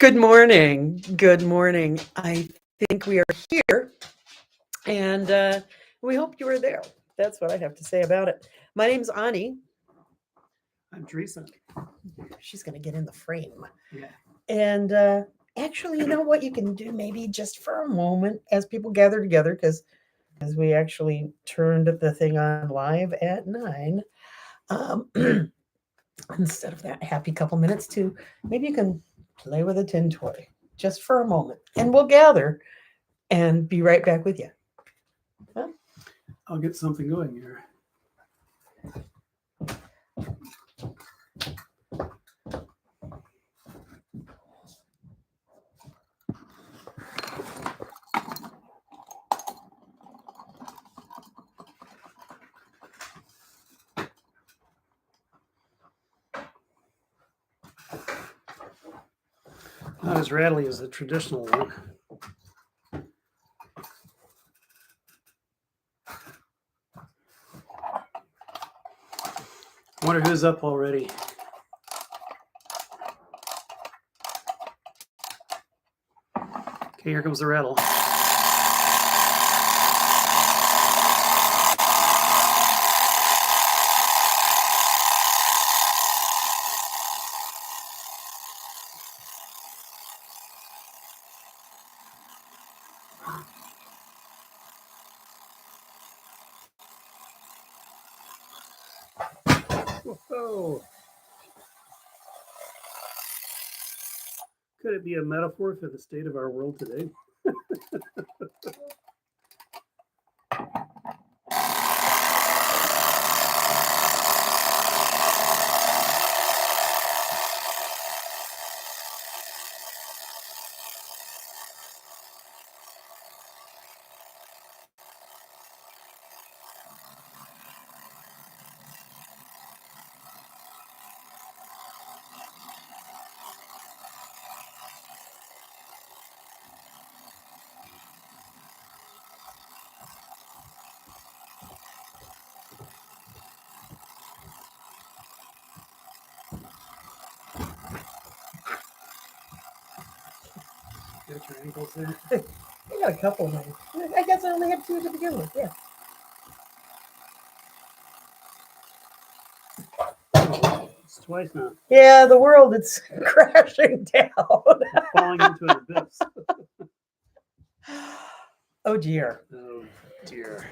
Good morning. Good morning. I think we are here, and we hope you are there. That's what I have to say about it. My name's Ani. I'm Teresa. She's going to get in the frame. Yeah. And actually, you know what you can do maybe just for a moment as people gather together, because as we actually turned the thing on live at 9, instead of that happy couple minutes too, maybe you can play with a tin toy just for a moment, and we'll gather and be right back with you. Huh? I'll get something going here. Not as rattly as the traditional one. I wonder who's up already. Okay, here comes the rattle. Whoa. Could it be a metaphor for the state of our world today? Got your ankles there. I got a couple of them. I guess I only had 2 to begin with. Yeah. It's twice now. Yeah, the world it's crashing down. It's falling into an abyss. Oh dear. Oh dear.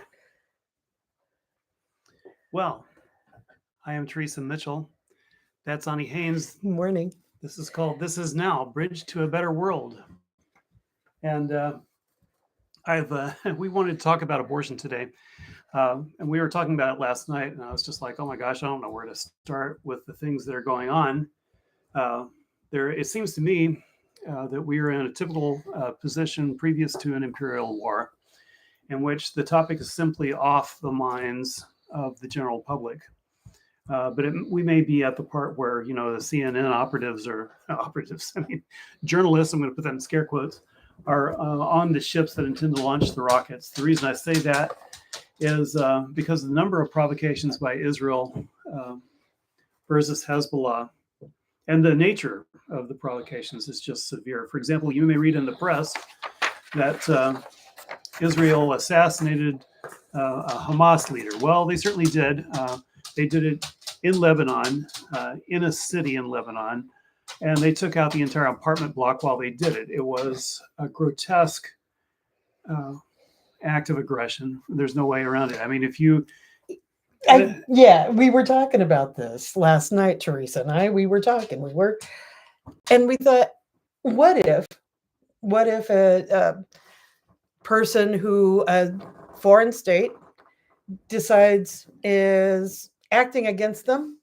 Well, I am Teresa Mitchell. That's Ani Haynes. Good morning. This is called This Is Now, Bridge to a Better World. And we wanted to talk about abortion today. And we were talking about it last night, and I was just like, oh my gosh, I don't know where to start with the things that are going on. It seems to me that we are in a typical position previous to an imperial war, in which the topic is simply off the minds of the general public. But we may be at the part where, the CNN journalists, I'm going to put that in scare quotes, are on the ships that intend to launch the rockets. The reason I say that is because the number of provocations by Israel versus Hezbollah and the nature of the provocations is just severe. For example, you may read in the press that Israel assassinated a Hamas leader. Well, they certainly did. They did it in Lebanon, in a city in Lebanon, and they took out the entire apartment block while they did it. It was a grotesque act of aggression. There's no way around it. I mean, we were talking about this last night, Teresa and I. We thought, what if a person who a foreign state decides is acting against them,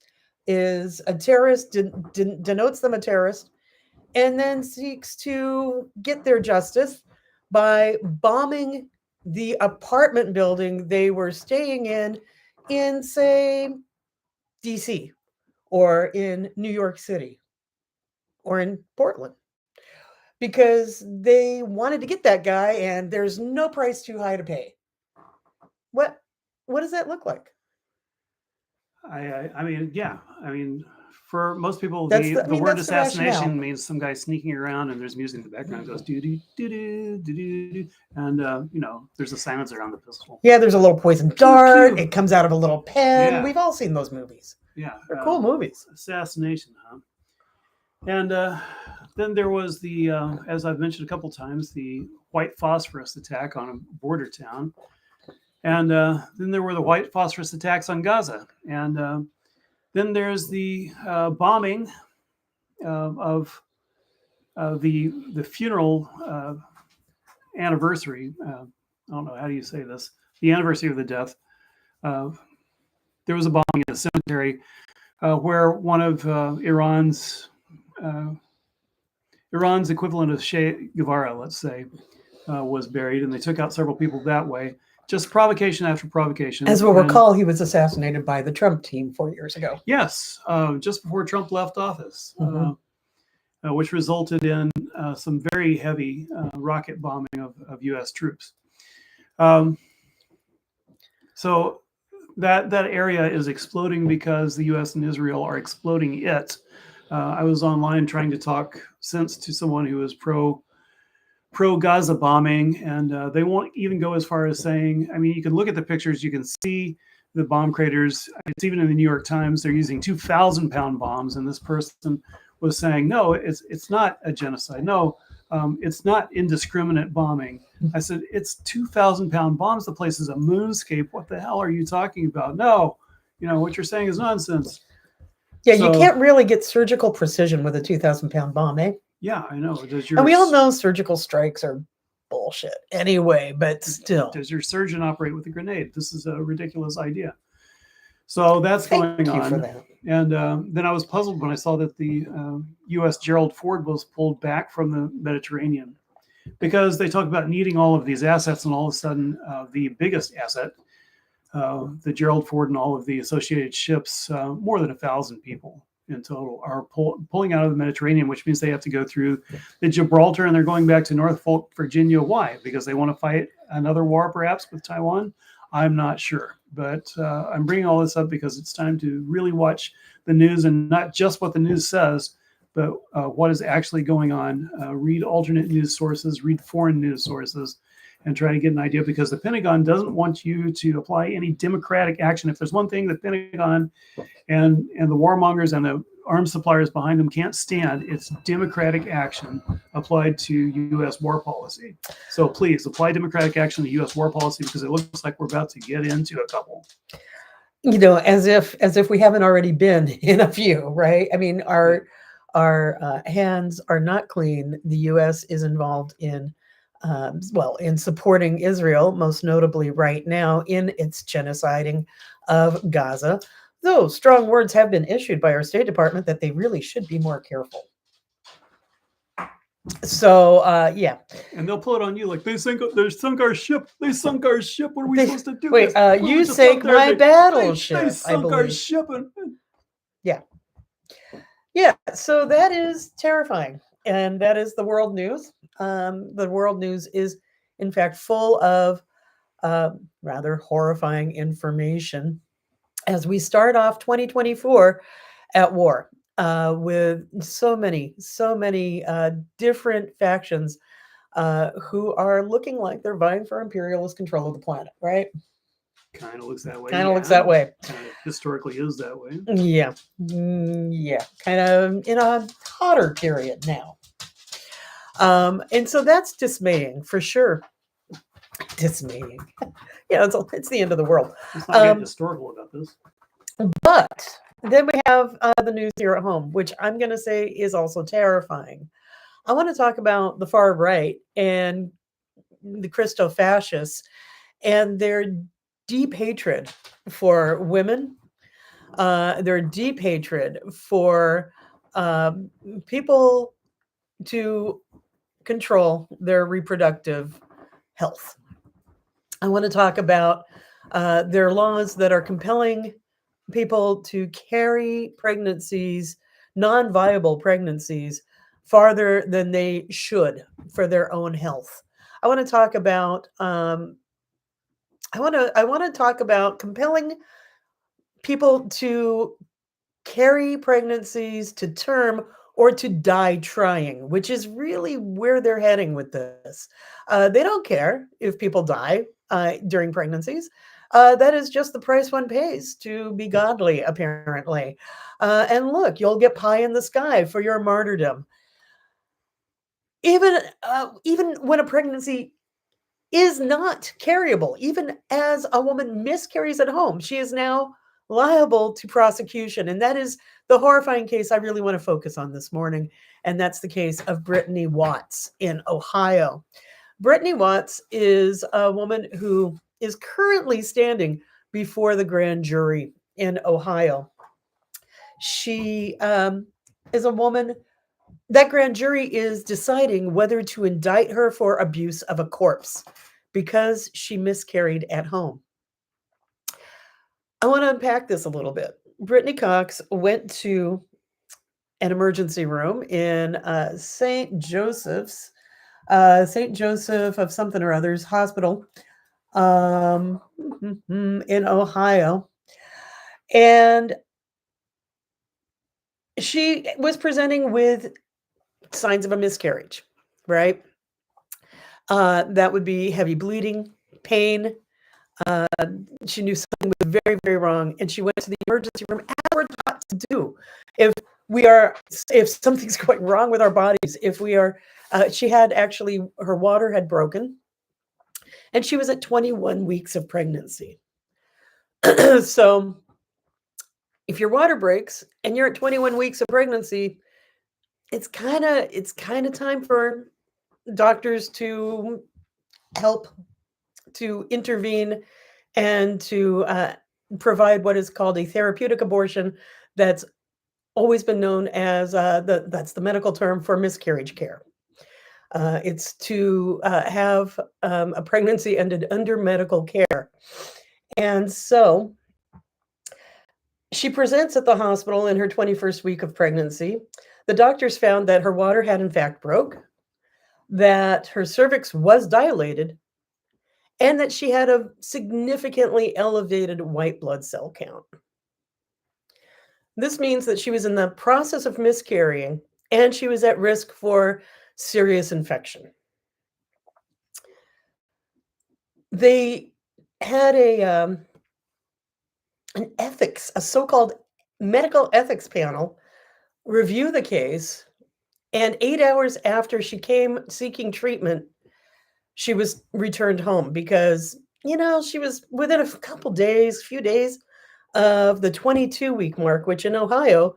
is a terrorist, denotes them a terrorist, and then seeks to get their justice by bombing the apartment building they were staying in, say, DC, or in New York City, or in Portland, because they wanted to get that guy and there's no price too high to pay. What does that look like? I mean, For most people, That's the word that's the assassination rationale. means some guy sneaking around and there's music in the background that goes doo doo doo doo doo doo, and there's a silence around the pistol. Yeah, there's a little poison dart. It comes out of a little pen. Yeah. We've all seen those movies. Yeah, They're cool movies. Assassination, huh? And then there was the, as I've mentioned a couple times, the white phosphorus attack on a border town. And then there were the white phosphorus attacks on Gaza. And then there's the bombing of the funeral anniversary. I don't know, how do you say this? The anniversary of the death. There was a bombing in a cemetery where one of Iran's equivalent of Che Guevara, let's say, was buried, and they took out several people that way. Just provocation after provocation. As we'll recall, he was assassinated by the Trump team 4 years ago. Yes, just before Trump left office, which resulted in some very heavy rocket bombing of U.S. troops. So that area is exploding because the U.S. and Israel are exploding it. I was online trying to talk sense to someone who is pro Gaza bombing, and they won't even go as far as saying, I mean, you can look at the pictures, you can see the bomb craters. It's even in the New York Times, they're using 2,000-pound bombs, and this person was saying, no, it's not a genocide. No, it's not indiscriminate bombing. I said, it's 2,000-pound bombs. The place is a moonscape. What the hell are you talking about? No, what you're saying is nonsense. Yeah, so, you can't really get surgical precision with a 2,000-pound bomb, eh? Yeah, I know. And we all know surgical strikes are bullshit anyway, but still. Does your surgeon operate with a grenade? This is a ridiculous idea. So that's going on. For that. And then I was puzzled when I saw that the U.S. Gerald Ford was pulled back from the Mediterranean, because they talk about needing all of these assets, and all of a sudden the biggest asset, the Gerald Ford and all of the associated ships, more than 1,000 people in total, are pulling out of the Mediterranean, which means they have to go through the Gibraltar, and they're going back to Norfolk, Virginia. Why? Because they want to fight another war, perhaps, with Taiwan? I'm not sure. But I'm bringing all this up because it's time to really watch the news, and not just what the news says, but what is actually going on. Read alternate news sources, read foreign news sources, and try to get an idea, because the Pentagon doesn't want you to apply any democratic action. If there's one thing the Pentagon and the warmongers and the arms suppliers behind them can't stand, it's democratic action applied to U.S. war policy. So please apply democratic action to U.S. war policy, because it looks like we're about to get into a couple. As if we haven't already been in a few, right? I mean, our hands are not clean. The U.S. is involved in in supporting Israel, most notably right now in its genociding of Gaza. Though strong words have been issued by our State Department that they really should be more careful. So, yeah. And they'll pull it on you like, they sunk our ship. They sunk our ship. What are we supposed to do? Wait, you sank my battleship. They sunk our ship. Yeah. Yeah, so that is terrifying. And that is the world news. The world news is, in fact, full of rather horrifying information as we start off 2024 at war with so many different factions who are looking like they're vying for imperialist control of the planet, right? Kind of looks that way. Kind of looks that way. Kind of historically is that way. Yeah. Yeah. Kind of in a hotter period now. And so that's dismaying for sure. Dismaying. Yeah, it's the end of the world. It's not getting historical about this. But then we have the news here at home, which I'm going to say is also terrifying. I want to talk about the far right and the ChristoFascists and their deep hatred for women, their deep hatred for people to control their reproductive health. I want to talk about their laws that are compelling people to carry pregnancies, non-viable pregnancies, farther than they should for their own health. I want to talk about I want to talk about compelling people to carry pregnancies to term or to die trying, which is really where they're heading with this. They don't care if people die during pregnancies. That is just the price one pays to be godly, apparently. And look, you'll get pie in the sky for your martyrdom. Even when a pregnancy is not carryable, even as a woman miscarries at home, she is now liable to prosecution. And that is the horrifying case I really want to focus on this morning. And that's the case of Brittany Watts in Ohio. Brittany Watts is a woman who is currently standing before the grand jury in Ohio. She is a woman that grand jury is deciding whether to indict her for abuse of a corpse because she miscarried at home. I want to unpack this a little bit. Brittany Cox went to an emergency room in St. Joseph's, St. Joseph of something or others hospital in Ohio. And she was presenting with signs of a miscarriage, right? That would be heavy bleeding, pain. She knew something was very, very wrong, and she went to the emergency room as we're taught to do. If something's going wrong with our bodies, she had actually, her water had broken, and she was at 21 weeks of pregnancy. So if your water breaks and you're at 21 weeks of pregnancy, it's kind of time for doctors to help, to intervene, and to provide what is called a therapeutic abortion. That's always been known as that's the medical term for miscarriage care. It's to have a pregnancy ended under medical care. And so she presents at the hospital in her 21st week of pregnancy. The doctors found that her water had in fact broke, that her cervix was dilated, and that she had a significantly elevated white blood cell count. This means that she was in the process of miscarrying and she was at risk for serious infection. They had an ethics, a so-called medical ethics panel review the case, and 8 hours after she came seeking treatment, she was returned home because, she was within a few days of the 22-week mark, which in Ohio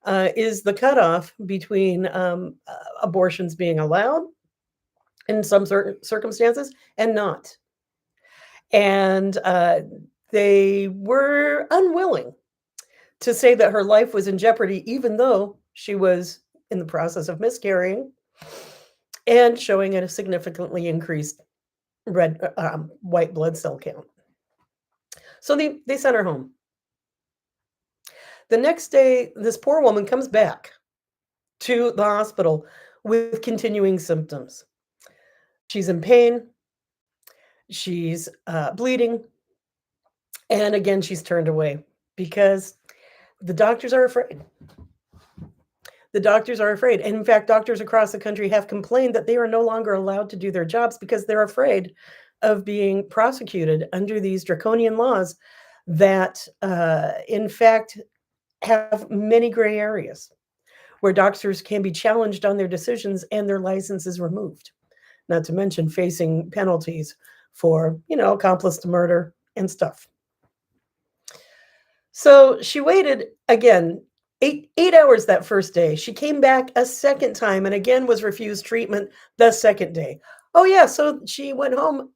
is the cutoff between abortions being allowed in some circumstances and not. And they were unwilling to say that her life was in jeopardy, even though she was in the process of miscarrying and showing a significantly increased white blood cell count. So they sent her home. The next day, this poor woman comes back to the hospital with continuing symptoms. She's in pain, she's bleeding, and again, she's turned away because the doctors are afraid. The doctors are afraid. And in fact, doctors across the country have complained that they are no longer allowed to do their jobs because they're afraid of being prosecuted under these draconian laws that, in fact, have many gray areas where doctors can be challenged on their decisions and their licenses removed, not to mention facing penalties for, accomplice to murder and stuff. So she waited again, eight hours that first day. She came back a second time and again was refused treatment the second day. Oh yeah, so she went home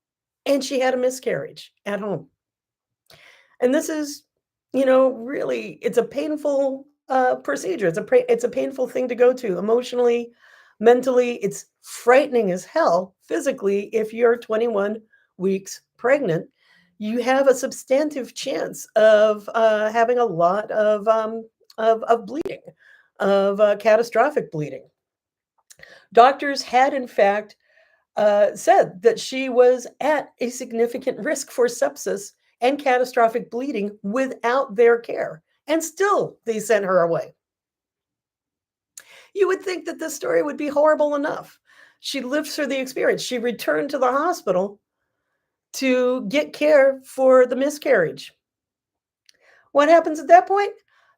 and she had a miscarriage at home. And this is, really, it's a painful procedure. It's a painful thing to go to emotionally, mentally. It's frightening as hell physically. If you're 21 weeks pregnant, you have a substantive chance of having a lot of bleeding, of catastrophic bleeding. Doctors had, in fact, said that she was at a significant risk for sepsis and catastrophic bleeding without their care, and still they sent her away. You would think that this story would be horrible enough. She lived through the experience. She returned to the hospital to get care for the miscarriage. What happens at that point?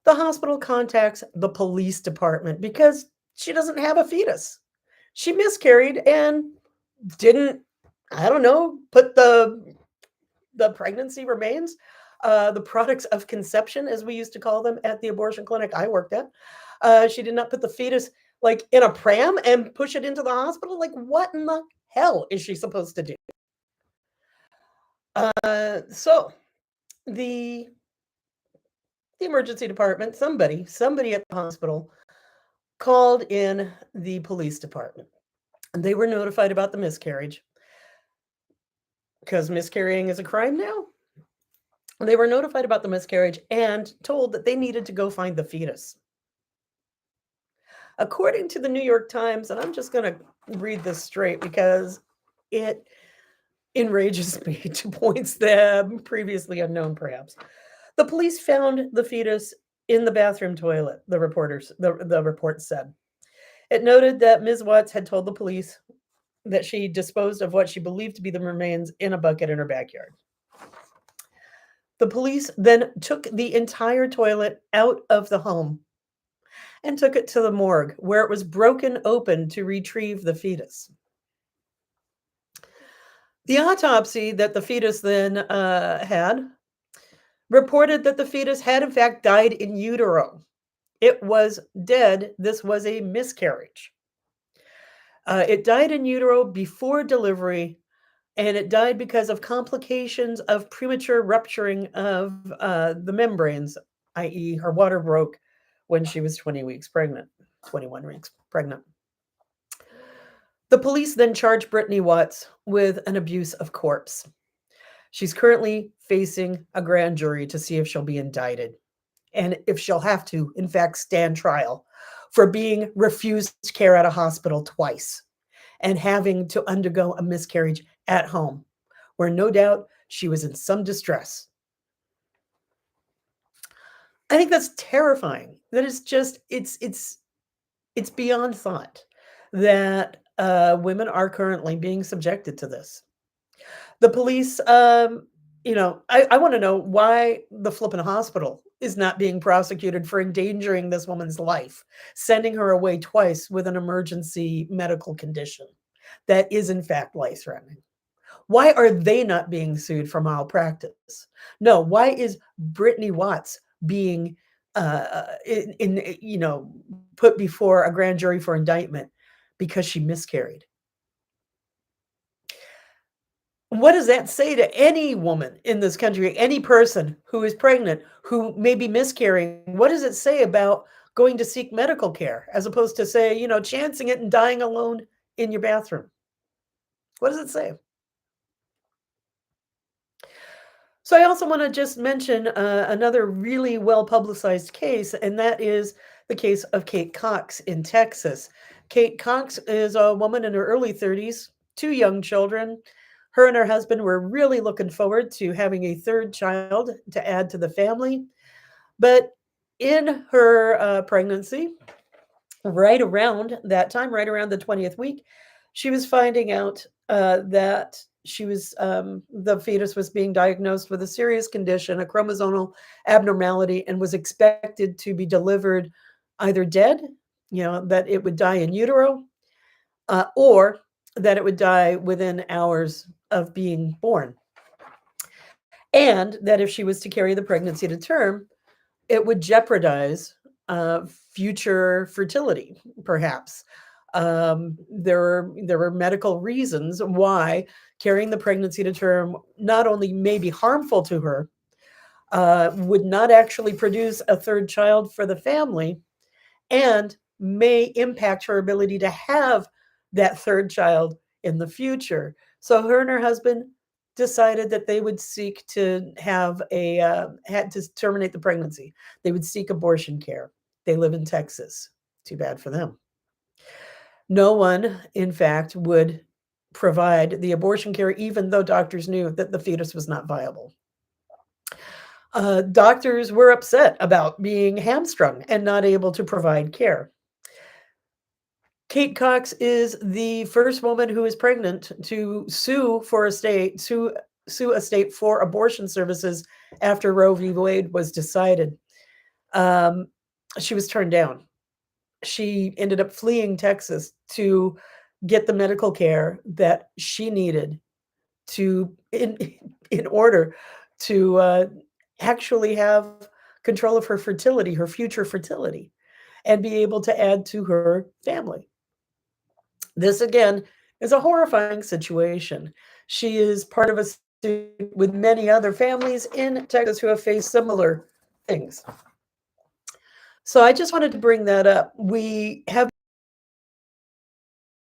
The hospital contacts the police department because she doesn't have a fetus. She miscarried and didn't, I don't know, put the pregnancy remains, the products of conception, as we used to call them at the abortion clinic I worked at. She did not put the fetus like in a pram and push it into the hospital. Like, what in the hell is she supposed to do? So the emergency department, somebody at the hospital called in the police department. And they were notified about the miscarriage because miscarrying is a crime now. They were notified about the miscarriage and told that they needed to go find the fetus. According to the New York Times, and I'm just going to read this straight because it enrages me to points that previously unknown, perhaps. The police found the fetus in the bathroom toilet, the report said. It noted that Ms. Watts had told the police that she disposed of what she believed to be the remains in a bucket in her backyard. The police then took the entire toilet out of the home and took it to the morgue, where it was broken open to retrieve the fetus. The autopsy that the fetus then had reported that the fetus had, in fact, died in utero. It was dead. This was a miscarriage. It died in utero before delivery, and it died because of complications of premature rupturing of the membranes, i.e., her water broke when she was 21 weeks pregnant. The police then charged Brittany Watts with an abuse of corpse. She's currently facing a grand jury to see if she'll be indicted and if she'll have to, in fact, stand trial for being refused care at a hospital twice and having to undergo a miscarriage at home, where no doubt she was in some distress. I think that's terrifying. That is just, it's beyond thought that women are currently being subjected to this. The police, I want to know why the flippin' hospital is not being prosecuted for endangering this woman's life, sending her away twice with an emergency medical condition that is, in fact, life-threatening. Why are they not being sued for malpractice? No, why is Brittany Watts being put before a grand jury for indictment because she miscarried? What does that say to any woman in this country, any person who is pregnant, who may be miscarrying? What does it say about going to seek medical care as opposed to, say, chancing it and dying alone in your bathroom? What does it say? So I also want to just mention another really well-publicized case, and that is the case of Kate Cox in Texas. Kate Cox is a woman in her early 30s, 2 young children. Her and her husband were really looking forward to having a third child to add to the family. But in her pregnancy, right around that time, right around the 20th week, she was finding out that she was the fetus was being diagnosed with a serious condition, a chromosomal abnormality, and was expected to be delivered either dead, that it would die in utero, or that it would die within hours of being born. And that if she was to carry the pregnancy to term, it would jeopardize future fertility, perhaps. There were medical reasons why carrying the pregnancy to term not only may be harmful to her, would not actually produce a third child for the family, and may impact her ability to have that third child in the future. So her and her husband decided that they would seek to had to terminate the pregnancy. They would seek abortion care. They live in Texas. Too bad for them. No one, in fact, would provide the abortion care, even though doctors knew that the fetus was not viable. doctors were upset about being hamstrung and not able to provide care. Kate Cox is the first woman who is pregnant to sue a state for abortion services after Roe v. Wade was decided. She was turned down. She ended up fleeing Texas to get the medical care that she needed to in order to actually have control of her fertility, her future fertility, and be able to add to her family. This again is a horrifying situation. She is part of a student with many other families in Texas who have faced similar things. So I just wanted to bring that up. We have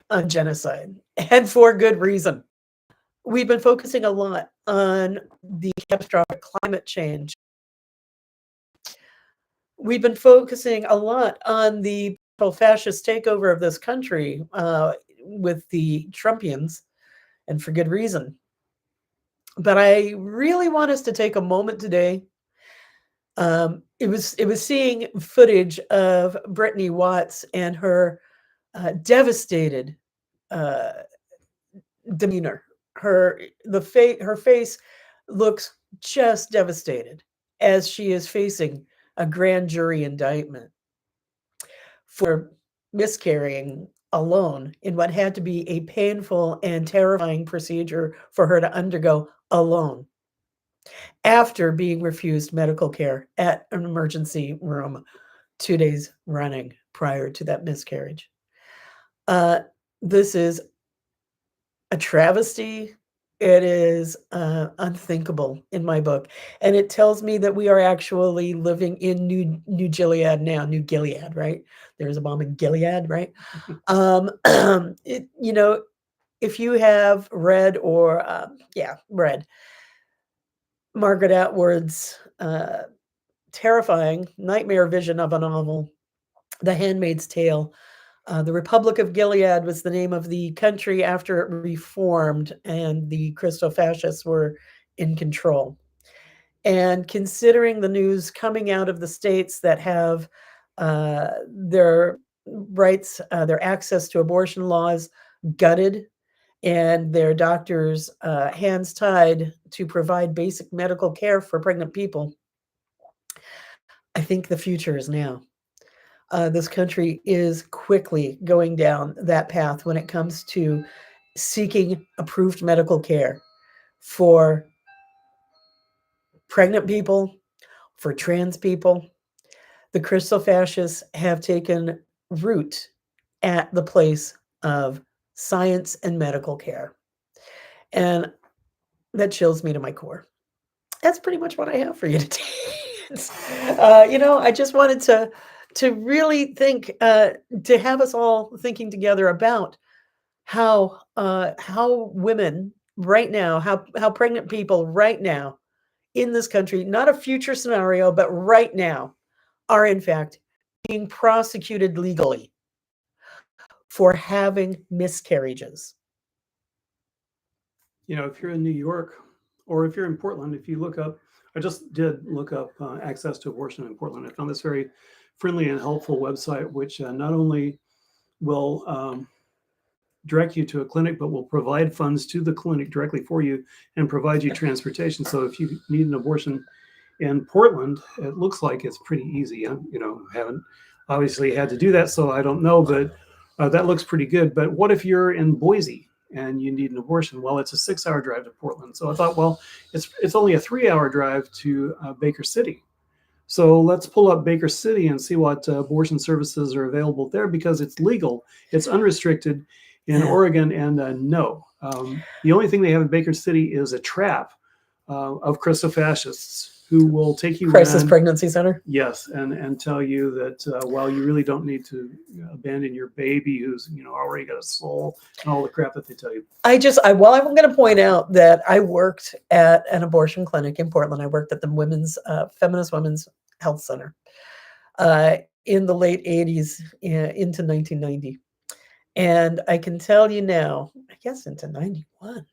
on genocide, and for good reason. We've been focusing a lot on the catastrophic climate change. We've been focusing a lot on the fascist takeover of this country with the Trumpians, and for good reason. But I really want us to take a moment today. It was seeing footage of Brittany Watts and her devastated demeanor. Her face looks just devastated as she is facing a grand jury indictment for miscarrying alone in what had to be a painful and terrifying procedure for her to undergo alone after being refused medical care at an emergency room 2 days running prior to that miscarriage. This is a travesty. It is unthinkable in my book, and it tells me that we are actually living in New Gilead now. New Gilead, right? There's a bomb in Gilead, right? If you have read read Margaret Atwood's terrifying nightmare vision of a novel, The Handmaid's Tale. The Republic of Gilead was the name of the country after it reformed and the ChristoFascists were in control. And considering the news coming out of the states that have their rights, their access to abortion laws gutted, and their doctors' hands tied to provide basic medical care for pregnant people, I think the future is now. This country is quickly going down that path when it comes to seeking approved medical care for pregnant people, for trans people. The ChristoFascists have taken root at the place of science and medical care. And that chills me to my core. That's pretty much what I have for you today. I just wanted to really think, to have us all thinking together about how women right now, how pregnant people right now in this country, not a future scenario, but right now, are in fact being prosecuted legally for having miscarriages. If you're in New York or if you're in Portland, if you look up, I just did look up access to abortion in Portland. I found this very friendly and helpful website, which not only will direct you to a clinic, but will provide funds to the clinic directly for you and provide you transportation. So if you need an abortion in Portland, it looks like it's pretty easy. Haven't obviously had to do that, so I don't know, but that looks pretty good. But what if you're in Boise and you need an abortion? Well, it's a 6-hour drive to Portland. So I thought, well, it's only a 3-hour drive to Baker City. So let's pull up Baker City and see what abortion services are available there, because it's legal, it's unrestricted in Oregon, and no. The only thing they have in Baker City is a trap of ChristoFascists who will take you Crisis Pregnancy Center. Yes, and tell you that you really don't need to abandon your baby who's already got a soul, and all the crap that they tell you. I'm going to point out that I worked at an abortion clinic in Portland. I worked at the Feminist Women's Health Center in the late 80s into 1990. And I can tell you now, I guess into 91.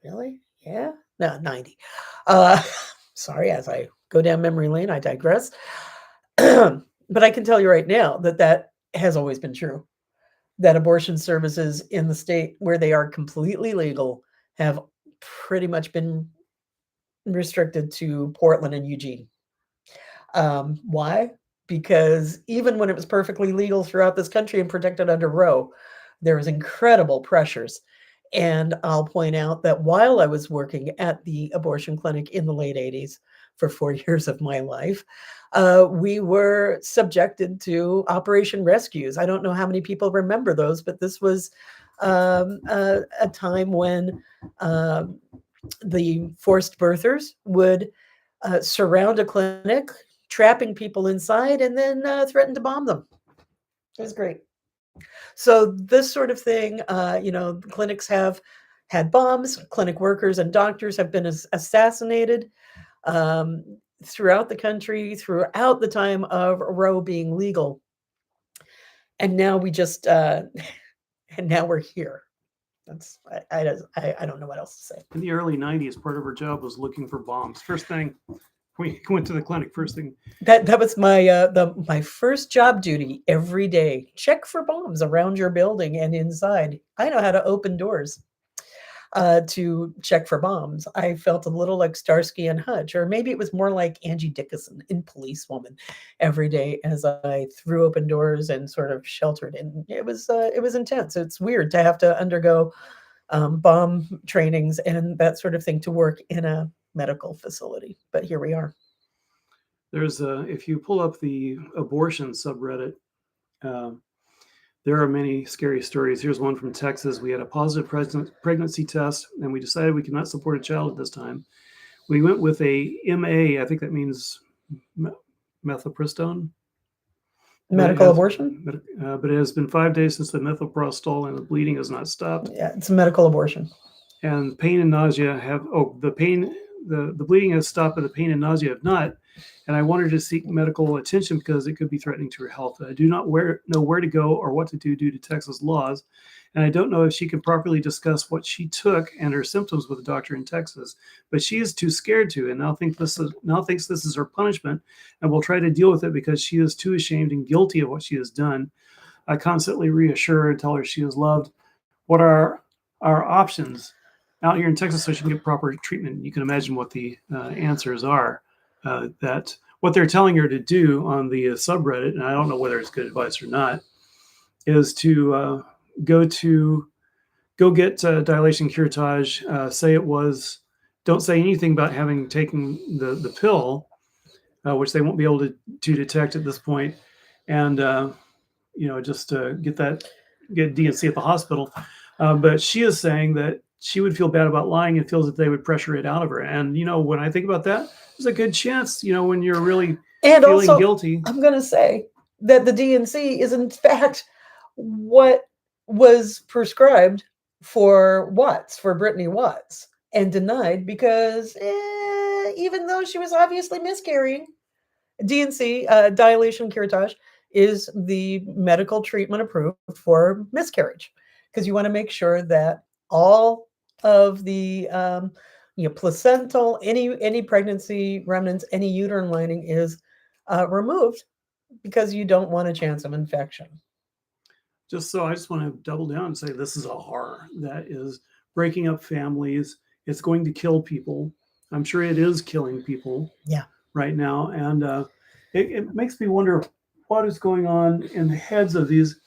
Really? Yeah? No, 90. Sorry, as I go down memory lane. I digress. But I can tell you right now that that has always been true. That abortion services in the state where they are completely legal have pretty much been restricted to Portland and Eugene. Why? Because even when it was perfectly legal throughout this country and protected under Roe, there was incredible pressures. And I'll point out that while I was working at the abortion clinic in the late 80s for 4 years of my life, we were subjected to Operation Rescues. I don't know how many people remember those, but this was a time when the forced birthers would surround a clinic, trapping people inside, and then threaten to bomb them. It was great. So this sort of thing, clinics have had bombs. Clinic workers and doctors have been assassinated um, throughout the country, throughout the time of Roe being legal. And now we just, and now we're here. That's I don't know what else to say. In the early 90s, part of her job was looking for bombs. First thing, we went to the clinic. First thing. That was my first job duty every day. Check for bombs around your building and inside. I know how to open doors to check for bombs. I felt a little like Starsky and Hutch, or maybe it was more like Angie Dickinson in Policewoman every day as I threw open doors and sort of sheltered. And it was intense. It's weird to have to undergo bomb trainings and that sort of thing to work in a medical facility. But here we are. There's if you pull up the abortion subreddit, there are many scary stories. Here's one from Texas. We had a positive pregnancy test, and we decided we could not support a child at this time. We went with a MA, I think that means methylpristone. Medical abortion? But it has been 5 days since the methylprostol, and the bleeding has not stopped. Yeah, it's a medical abortion. And pain and nausea the bleeding has stopped, but the pain and nausea have not. And I wanted to seek medical attention because it could be threatening to her health. I do not know where to go or what to do due to Texas laws. And I don't know if she can properly discuss what she took and her symptoms with a doctor in Texas. But she is too scared to, and now thinks this is her punishment, and will try to deal with it because she is too ashamed and guilty of what she has done. I constantly reassure her and tell her she is loved. What are our options out here in Texas so she can get proper treatment? You can imagine what the answers are. That what they're telling her to do on the subreddit, and I don't know whether it's good advice or not, is to go get dilation curettage. Don't say anything about having taken the pill, which they won't be able to detect at this point, and just get D&C at the hospital. But she is saying that she would feel bad about lying and feels that they would pressure it out of her. And when I think about that, there's a good chance, when you're really and feeling also, guilty. I'm going to say that the D&C is in fact what was prescribed for Brittany Watts, and denied because even though she was obviously miscarrying, D&C, dilation curettage, is the medical treatment approved for miscarriage, because you want to make sure that all of the placental, any pregnancy remnants, any uterine lining is removed, because you don't want a chance of infection. I just want to double down and say this is a horror that is breaking up families. It's going to kill people. I'm sure it is killing people. Yeah. Right now, and it makes me wonder what is going on in the heads of these.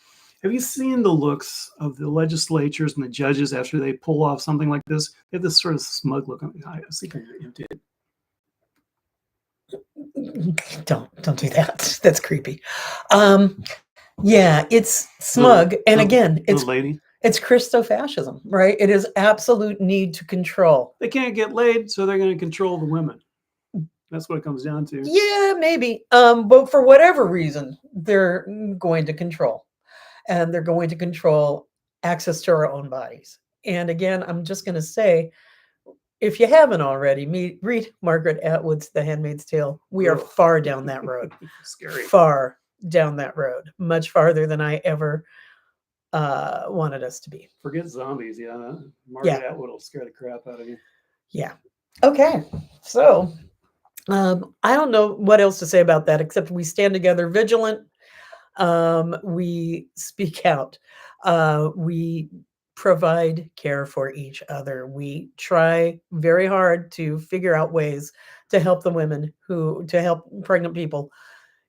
Have you seen the looks of the legislatures and the judges after they pull off something like this? They have this sort of smug look. I was thinking you did. Don't do that. That's creepy. Yeah, it's smug, and again, it's Christofascism, right? It is absolute need to control. They can't get laid, so they're going to control the women. That's what it comes down to. Yeah, maybe. But for whatever reason, they're going to control. And they're going to control access to our own bodies. And again, I'm just going to say, if you haven't already, read Margaret Atwood's The Handmaid's Tale. We are far down that road. Scary. Far down that road. Much farther than I ever wanted us to be. Forget zombies. Yeah. Margaret Atwood will scare the crap out of you. Yeah. Okay. So I don't know what else to say about that, except we stand together vigilant. We speak out. We provide care for each other. We try very hard to figure out ways to help the women to help pregnant people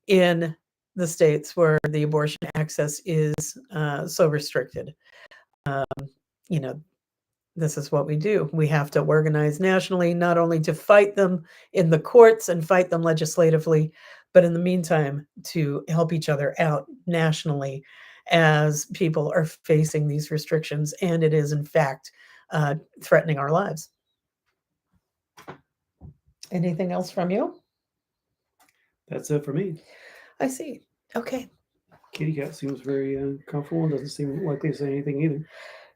in the states where the abortion access is so restricted. Um, you know, this is what we do. We have to organize nationally, not only to fight them in the courts and fight them legislatively, but in the meantime, to help each other out nationally as people are facing these restrictions. And it is, in fact, threatening our lives. Anything else from you? That's it for me. I see. Okay. Kitty cat seems very comfortable and doesn't seem likely to say anything either.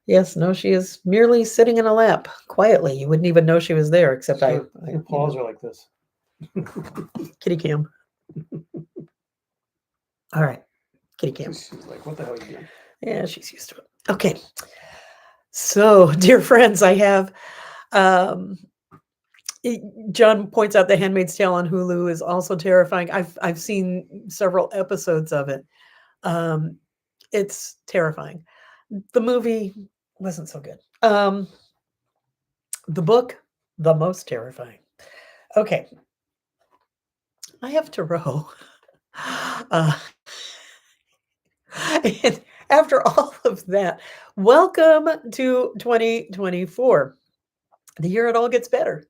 Yes, no, she is merely sitting in a lap quietly. You wouldn't even know she was there, except Her I paws are like this. kitty cam. All right, kitty cam. She's like, what the hell are you doing? Yeah, she's used to it. Okay. So, dear friends, I have John points out The Handmaid's Tale on Hulu is also terrifying. I've seen several episodes of it. It's terrifying. The movie wasn't so good. The book, the most terrifying. Okay. I have to row. And after all of that, welcome to 2024, the year it all gets better.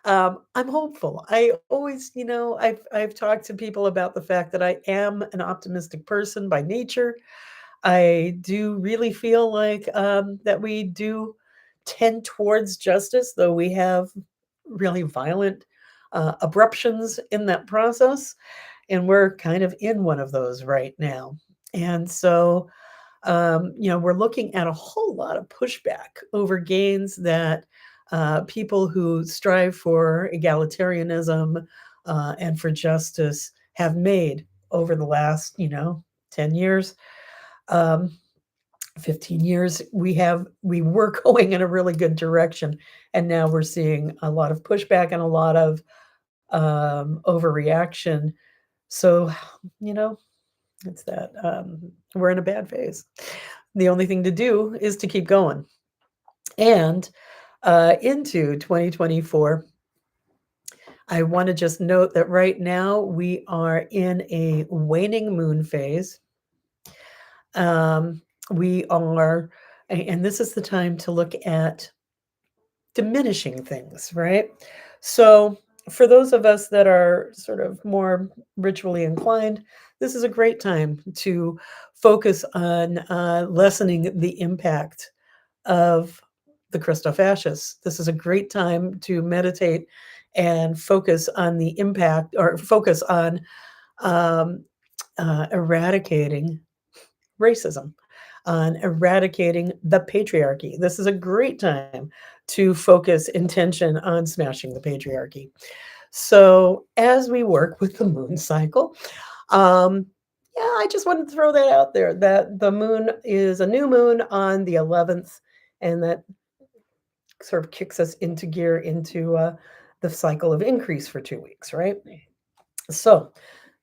I'm hopeful. I always, I've talked to people about the fact that I am an optimistic person by nature. I do really feel like that we do tend towards justice, though we have really violent abruptions in that process. And we're kind of in one of those right now. And so, we're looking at a whole lot of pushback over gains that people who strive for egalitarianism and for justice have made over the last, 10 years. 15 years, we were going in a really good direction, and now we're seeing a lot of pushback and a lot of overreaction. So, it's that we're in a bad phase. The only thing to do is to keep going. And into 2024, I want to just note that right now we are in a waning moon phase. We are, and this is the time to look at diminishing things, right? So, for those of us that are sort of more ritually inclined, this is a great time to focus on lessening the impact of the ChristoFascists. This is a great time to meditate and focus on the impact, or focus on um, eradicating racism, on eradicating the patriarchy. This is a great time to focus intention on smashing the patriarchy. So, as we work with the moon cycle, yeah, I just wanted to throw that out there that the moon is a new moon on the 11th, and that sort of kicks us into gear into the cycle of increase for 2 weeks, right? So,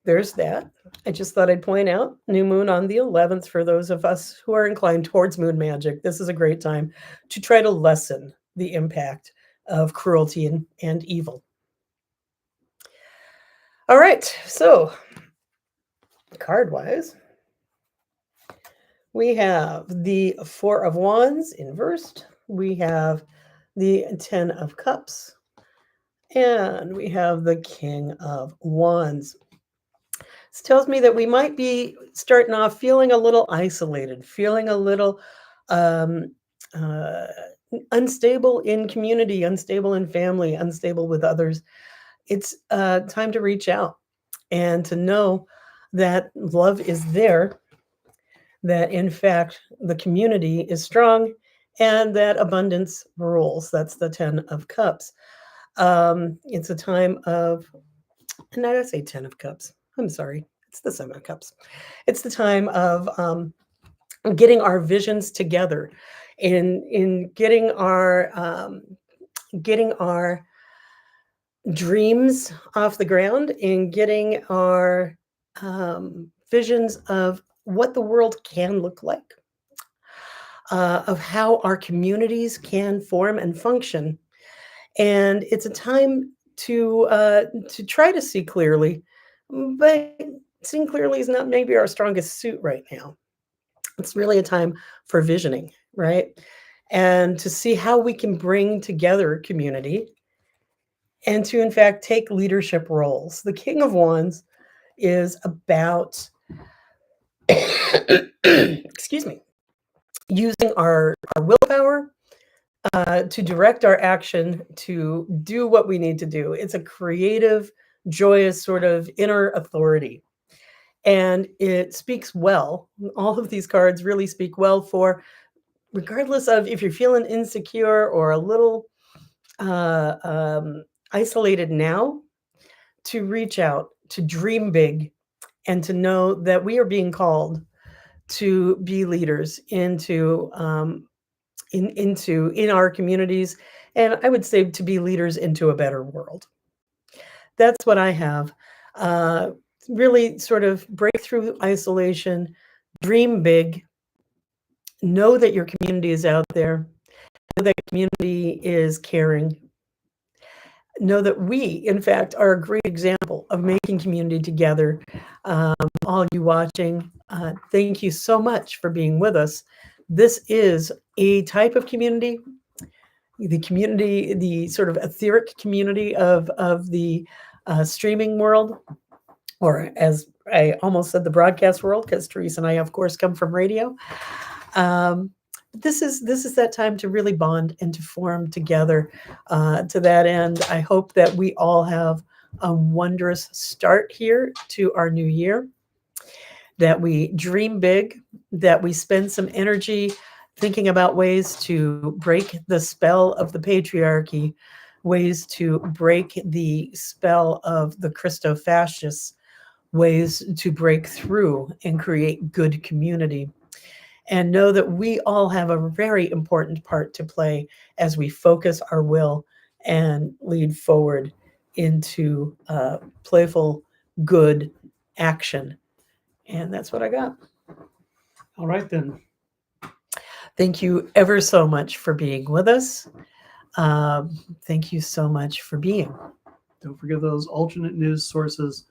there's that. I just thought I'd point out new moon on the 11th for those of us who are inclined towards moon magic. This is a great time to try to lessen the impact of cruelty and evil. All right, so card wise, we have the Four of Wands inversed, we have the Ten of Cups, and we have the King of Wands. This tells me that we might be starting off feeling a little isolated, feeling a little uh, unstable in community, unstable in family, unstable with others. It's time to reach out and to know that love is there, that in fact the community is strong, and that abundance rules. That's the 10 of Cups. It's a time of, and I say 10 of Cups. I'm sorry. It's the 7 of Cups. It's the time of getting our visions together, in getting our dreams off the ground, in getting our visions of what the world can look like, of how our communities can form and function. And it's a time to try to see clearly, but seeing clearly is not maybe our strongest suit right now. It's really a time for visioning, right? And to see how we can bring together community and to, in fact, take leadership roles. The King of Wands is about, excuse me, using our willpower to direct our action to do what we need to do. It's a creative, joyous sort of inner authority. And it speaks well. All of these cards really speak well for, regardless of if you're feeling insecure or a little isolated now, to reach out, to dream big, and to know that we are being called to be leaders into in our communities, and I would say to be leaders into a better world. That's what I have. Really sort of break through isolation, dream big, know that your community is out there, know that community is caring, know that we, in fact, are a great example of making community together. All you watching, thank you so much for being with us. This is a type of community, the sort of etheric community of the streaming world, or as I almost said, the broadcast world, because Teresa and I, of course, come from radio. This is that time to really bond and to form together. To that end, I hope that we all have a wondrous start here to our new year, that we dream big, that we spend some energy thinking about ways to break the spell of the patriarchy, ways to break the spell of the ChristoFascists, ways to break through and create good community. And know that we all have a very important part to play as we focus our will and lead forward into playful, good action. And that's what I got. All right, then. Thank you ever so much for being with us. Thank you so much for being. Don't forget those alternate news sources.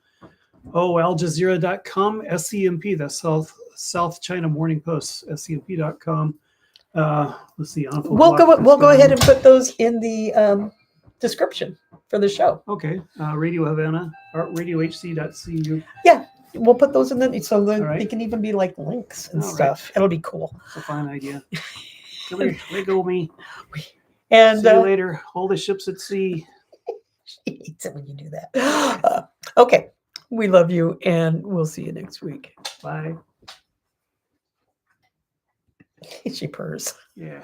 Oh, aljazeera.com, SCMP, that's South China Morning Post, SCMP.com. Let's see. We'll go ahead and put those in the description for the show. Okay. Radio Havana, or radiohc.cu. Yeah, we'll put those in the, so that right. they can even be like links and All stuff. It'll be cool. That's a fine idea. Come here, let go of me. And see you later. Hold the ships at sea. She hates it when you do that. Okay. We love you, and we'll see you next week. Bye. She purrs. Yeah.